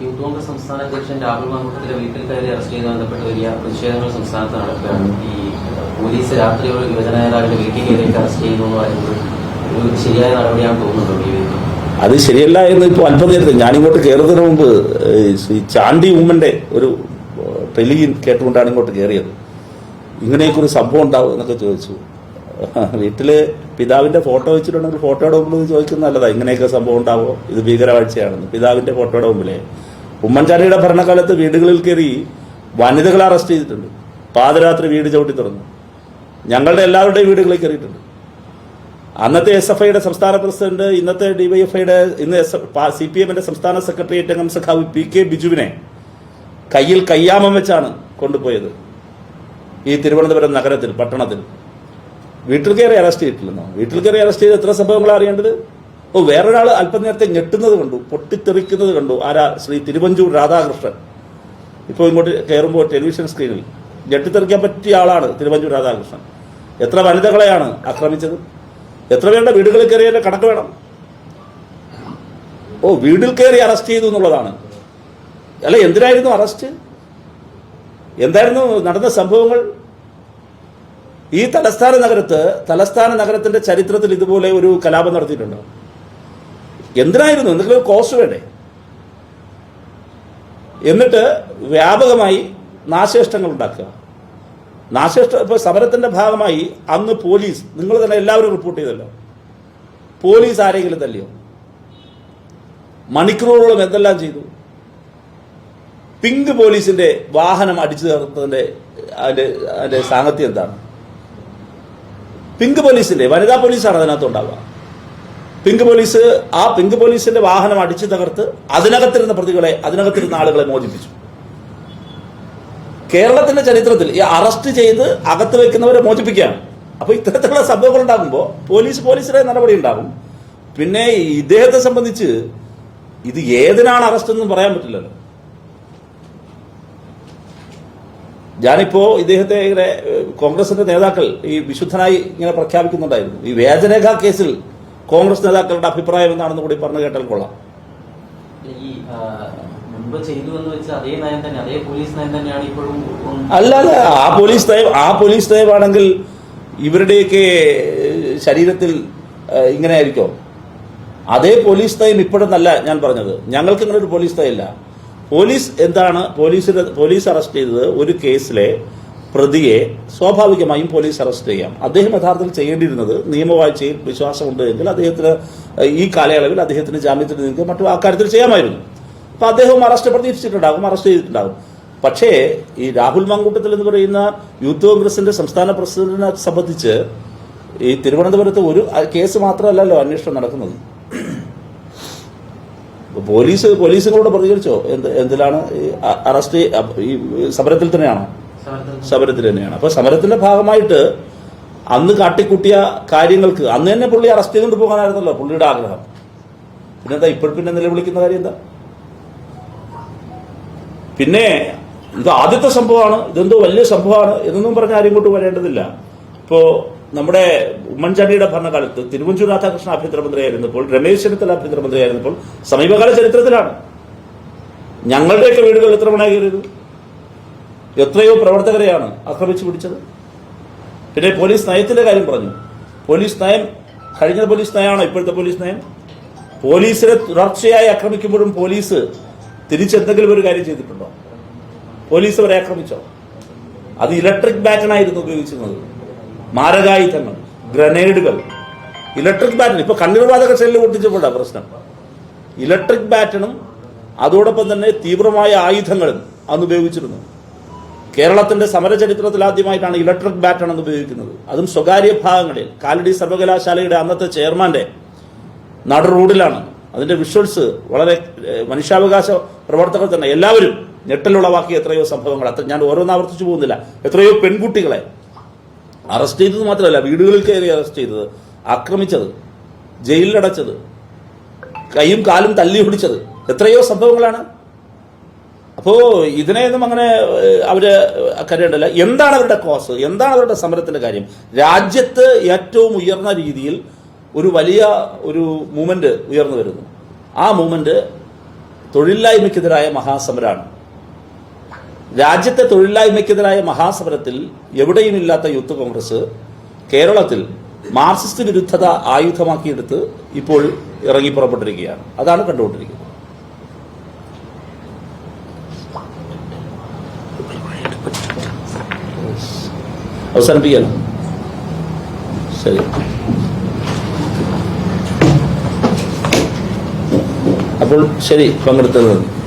Youth Congress സംസ്ഥാന അധ്യക്ഷൻ രാഹുൽ മാങ്കൂട്ടത്തിലെ വീട്ടിൽ കയറി അറസ്റ്റ് ചെയ്ത് ബന്ധപ്പെട്ട് വലിയ പ്രതിഷേധങ്ങൾ സംസ്ഥാനത്ത് നടക്കുകയാണ്. ഈ പോലീസ് രാത്രി ഒരു യുവജന നേതാവിന്റെ വീട്ടിൽ കയറിയിട്ട് അറസ്റ്റ് ചെയ്യുന്നു എന്ന് പറയുന്നത് ഒരു ശരിയായ നടപടിയാണെന്ന് തോന്നുന്നുണ്ടോ? ഈ അത് ശരിയല്ല എന്ന് ഇപ്പോൾ അല്പം നേരത്തെ ഞാനിങ്ങോട്ട് കയറുന്നതിന് മുമ്പ് ശ്രീ ചാണ്ടി ഉമ്മന്റെ ഒരു ടെലിവിൻ കേട്ടുകൊണ്ടാണ് ഇങ്ങോട്ട് കയറിയത്. ഇങ്ങനെയൊക്കെ ഒരു സംഭവം ഉണ്ടാവും എന്നൊക്കെ ചോദിച്ചു. വീട്ടില് പിതാവിന്റെ ഫോട്ടോ വെച്ചിട്ടുണ്ടെങ്കിൽ ഫോട്ടോയുടെ മുമ്പിൽ ചോദിക്കുന്നത് നല്ലതാ, ഇങ്ങനെയൊക്കെ സംഭവം ഉണ്ടാവോ, ഇത് ഭീകരവാഴ്ചയാണെന്ന്. പിതാവിന്റെ ഫോട്ടോയുടെ മുമ്പിലെ ഉമ്മൻചാണ്ടിയുടെ ഭരണകാലത്ത് വീടുകളിൽ കയറി വനിതകളെ അറസ്റ്റ് ചെയ്തിട്ടുണ്ട്. പാതിരാത്രി വീട് ചവിട്ടി തുറന്നു. ഞങ്ങളുടെ എല്ലാവരുടെയും വീടുകളിൽ കയറിയിട്ടുണ്ട്. അന്നത്തെ SFIയുടെ സംസ്ഥാന പ്രസിഡന്റ്, ഇന്നത്തെ DYFIയുടെ, ഇന്ന് CPMന്റെ സംസ്ഥാന സെക്രട്ടേറിയറ്റ് അംഗം സഖാവ് PK ബിജുവിനെ കയ്യിൽ കയ്യാമം വെച്ചാണ് കൊണ്ടുപോയത്. ഈ തിരുവനന്തപുരം നഗരത്തിൽ, പട്ടണത്തിൽ വീട്ടിൽ കയറി അറസ്റ്റ് ചെയ്തിട്ടില്ലെന്നോ? വീട്ടിൽ കയറി അറസ്റ്റ് ചെയ്ത് എത്ര സംഭവങ്ങളാണ് അറിയേണ്ടത്? വേറൊരാൾ അല്പം നേരത്തെ ഞെട്ടുന്നത് കണ്ടു, പൊട്ടിത്തെറിക്കുന്നത് കണ്ടു. ആരാ? ശ്രീ തിരുവഞ്ചൂർ രാധാകൃഷ്ണൻ. ഇപ്പോൾ ഇങ്ങോട്ട് കയറുമ്പോൾ ടെലിവിഷൻ സ്ക്രീനിൽ ഞെട്ടിത്തെറിക്കാൻ പറ്റിയ ആളാണ് തിരുവഞ്ചൂർ രാധാകൃഷ്ണൻ. എത്ര വനിതകളെയാണ് ആക്രമിച്ചത്? എത്ര പേരുടെ വീടുകളിൽ കയറിയതിന്റെ കണക്ക് വേണം. വീട്ടിൽ കയറി അറസ്റ്റ് ചെയ്തു എന്നുള്ളതാണ്. അല്ല, എന്തിനായിരുന്നു അറസ്റ്റ്? എന്തായിരുന്നു നടന്ന സംഭവങ്ങൾ? ഈ തലസ്ഥാന നഗരത്തിന്റെ ചരിത്രത്തിൽ ഇതുപോലെ ഒരു കലാപം നടത്തിയിട്ടുണ്ടോ? എന്തിനായിരുന്നു? എന്തെങ്കിലും ഒരു കോസ്റ്റ് വേണ്ടേ? എന്നിട്ട് വ്യാപകമായി നാശനഷ്ടങ്ങൾ ഉണ്ടാക്കുക. ഇപ്പൊ സമരത്തിന്റെ ഭാഗമായി അന്ന് പോലീസ്, നിങ്ങൾ തന്നെ എല്ലാവരും റിപ്പോർട്ട് ചെയ്തല്ലോ, പോലീസ് ആരെങ്കിലും തല്ലിയോ? മണിക്കൂറുകളോളം എന്തെല്ലാം ചെയ്തു? പിങ്ക് പോലീസിന്റെ വാഹനം അടിച്ചു ചേർത്തതിന്റെ അതിന്റെ സാങ്കത്യം എന്താണ്? പിങ്ക് പോലീസിന്റെ, വനിതാ പോലീസാണ് അതിനകത്ത് ഉണ്ടാവുക. പിങ്ക് പോലീസിന്റെ വാഹനം അടിച്ചു തകർത്ത് അതിനകത്തിരുന്ന ആളുകളെ മോചിപ്പിച്ചു. കേരളത്തിന്റെ ചരിത്രത്തിൽ ഈ അറസ്റ്റ് ചെയ്ത് അകത്ത് വെക്കുന്നവരെ മോചിപ്പിക്കുകയാണ്. അപ്പൊ ഇത്തരത്തിലുള്ള സംഭവങ്ങൾ ഉണ്ടാകുമ്പോൾ പോലീസിന്റെ നടപടി ഉണ്ടാകും. പിന്നെ ഇദ്ദേഹത്തെ സംബന്ധിച്ച് ഇത് ഏതിനാണ് അറസ്റ്റ് എന്നും പറയാൻ പറ്റില്ലല്ലോ. ഞാനിപ്പോ ഇദ്ദേഹത്തെ ഇങ്ങനെ കോൺഗ്രസിന്റെ നേതാക്കൾ ഈ വിശുദ്ധനായി ഇങ്ങനെ പ്രഖ്യാപിക്കുന്നുണ്ടായിരുന്നു. ഈ വ്യാജരേഖ കേസിൽ കോൺഗ്രസ് നേതാക്കളുടെ അഭിപ്രായം എന്താണെന്ന് കൂടി പറഞ്ഞു കേട്ടാൽ കൊള്ളാം. അല്ലാതെ ആ പോലീസ് നയമാണെങ്കിൽ ഇവരുടെയൊക്കെ ശരീരത്തിൽ ഇങ്ങനെ ആയിരിക്കും. അതേ പോലീസ് നയം ഇപ്പോഴെന്നല്ല ഞാൻ പറഞ്ഞത്. ഞങ്ങൾക്ക് ഇങ്ങനെ ഒരു പോലീസ് നയമില്ല. പോലീസ് എന്താണ്? പോലീസ് അറസ്റ്റ് ചെയ്തത് ഒരു കേസിലെ പ്രതിയെ സ്വാഭാവികമായും പോലീസ് അറസ്റ്റ് ചെയ്യാം. അദ്ദേഹം യഥാർത്ഥത്തിൽ ചെയ്യേണ്ടിയിരുന്നത് നിയമവാഴ്ചയിൽ വിശ്വാസമുണ്ട് എങ്കിൽ അദ്ദേഹത്തിന് ഈ കാലയളവിൽ അദ്ദേഹത്തിന് ജാമ്യത്തിൽ നിൽക്കുക മറ്റു അക്കാര്യത്തിൽ ചെയ്യാമായിരുന്നു. അപ്പൊ അദ്ദേഹം അറസ്റ്റ് ചെയ്തിട്ടുണ്ടാകും. പക്ഷേ ഈ രാഹുൽ മാങ്കൂട്ടത്തിൽ എന്ന് പറയുന്ന യൂത്ത് കോൺഗ്രസിന്റെ സംസ്ഥാന പ്രസിഡന്റിനെ സംബന്ധിച്ച് ഈ തിരുവനന്തപുരത്ത് ഒരു കേസ് മാത്രമല്ലല്ലോ അന്വേഷണം നടക്കുന്നത്. പോലീസുകളോട് പ്രതികരിച്ചോ? എന്തിലാണ് അറസ്റ്റ്? ഈ സമരത്തിൽ തന്നെയാണോ? സമരത്തിൽ തന്നെയാണ്. അപ്പൊ സമരത്തിന്റെ ഭാഗമായിട്ട് അന്ന് കാട്ടിക്കൂട്ടിയ കാര്യങ്ങൾക്ക് അന്ന് തന്നെ പുള്ളി അറസ്റ്റ് ചെയ്തുകൊണ്ട് പോകാനായിരുന്നല്ലോ പുള്ളിയുടെ ആഗ്രഹം. പിന്നെന്താ പിന്നെ നിലവിളിക്കുന്ന കാര്യം എന്താ? പിന്നെ ഇത് ആദ്യത്തെ സംഭവമാണ്, ഇതെന്തോ വലിയ സംഭവമാണ് എന്നൊന്നും പറഞ്ഞ ആരും ഇങ്ങോട്ട് വരേണ്ടതില്ല. ഇപ്പോ നമ്മുടെ ഉമ്മൻചാണ്ടിയുടെ ഭരണകാലത്ത് തിരുവഞ്ചൂർ രാധാകൃഷ്ണൻ ആഭ്യന്തരമന്ത്രിയായിരുന്നപ്പോൾ, രമേശ് ചെന്നിത്തല ആഭ്യന്തരമന്ത്രിയായിരുന്നപ്പോൾ സമീപകാല ചരിത്രത്തിലാണ് ഞങ്ങളുടെയൊക്കെ വീടുകൾ എത്ര മണി കയറിയത്? എത്രയോ പ്രവർത്തകരെയാണ് ആക്രമിച്ചു പിടിച്ചത്. പിന്നെ പോലീസ് നയത്തിന്റെ കാര്യം പറഞ്ഞു. പോലീസ് നയം കഴിഞ്ഞ പോലീസ് നയമാണോ ഇപ്പോഴത്തെ പോലീസ് നയം? പോലീസിനെ തുടർച്ചയായി ആക്രമിക്കുമ്പോഴും പോലീസ് തിരിച്ചെന്തെങ്കിലും ഒരു കാര്യം ചെയ്തിട്ടുണ്ടോ? പോലീസ് അവരെ ആക്രമിച്ചോ? അത് ഇലക്ട്രിക് ബാറ്റനായിരുന്നു ഉപയോഗിച്ചിരുന്നത്. മാരകായുധങ്ങൾ, ഗ്രനേഡുകൾ, ഇലക്ട്രിക് ബാറ്റൺ. ഇപ്പൊ കണ്ണീർവാതക ഷെല്ല് പൊട്ടിച്ചപ്പോഴാ പ്രശ്നം. ഇലക്ട്രിക് ബാറ്റണും അതോടൊപ്പം തന്നെ തീവ്രമായ ആയുധങ്ങളും അന്ന് ഉപയോഗിച്ചിരുന്നു. കേരളത്തിന്റെ സമരചരിത്രത്തിൽ ആദ്യമായിട്ടാണ് ഇലക്ട്രിക് ബാറ്റൺ എന്ന് ഉപയോഗിക്കുന്നത്. അതും സ്വകാര്യ ഭാഗങ്ങളിൽ. കാലടി സർവകലാശാലയുടെ അന്നത്തെ ചെയർമാന്റെ നട റോഡിലാണ്. അതിന്റെ വിഷ്വൽസ് വളരെ മനുഷ്യാവകാശ പ്രവർത്തകർ തന്നെ എല്ലാവരും ഞെട്ടലുളവാക്കിയ എത്രയോ സംഭവങ്ങൾ. ഞാൻ ഓരോന്ന് ആവർത്തിച്ചു പോകുന്നില്ല. എത്രയോ പെൺകുട്ടികളെ അറസ്റ്റ് ചെയ്തത് മാത്രമല്ല, വീടുകളിൽ കയറി അറസ്റ്റ് ചെയ്തത്, ആക്രമിച്ചത്, ജയിലിലടച്ചത്, കൈയും കാലും തല്ലി ഒടിച്ചത്, എത്രയോ സംഭവങ്ങളാണ്. അപ്പോ ഇതിനെയൊന്നും അങ്ങനെ അവര് കരുതേണ്ടല്ല. എന്താണ് അവരുടെ കോസ്? എന്താണ് അവരുടെ സമരത്തിന്റെ കാര്യം? രാജ്യത്ത് ഏറ്റവും ഉയർന്ന രീതിയിൽ ഒരു വലിയ ഒരു മൂവ്മെന്റ് ഉയർന്നു വരുന്നു. ആ മൂവ്മെന്റ് തൊഴിലില്ലായ്മയ്ക്കെതിരായ മഹാസമരമാണ്. രാജ്യത്തെ തൊഴിലില്ലായ്മയ്ക്കെതിരായ മഹാസമരത്തിൽ എവിടെയുമില്ലാത്ത യൂത്ത് കോൺഗ്രസ് കേരളത്തിൽ മാർക്സിസ്റ്റ് വിരുദ്ധത ആയുധമാക്കിയെടുത്ത് ഇപ്പോൾ ഇറങ്ങി പുറപ്പെട്ടിരിക്കുകയാണ്. അതാണ് കണ്ടുകൊണ്ടിരിക്കുന്നത്. അവസാനിപ്പിക്കാലോ? ശരി. അപ്പോൾ ശരി, പങ്കെടുത്തത്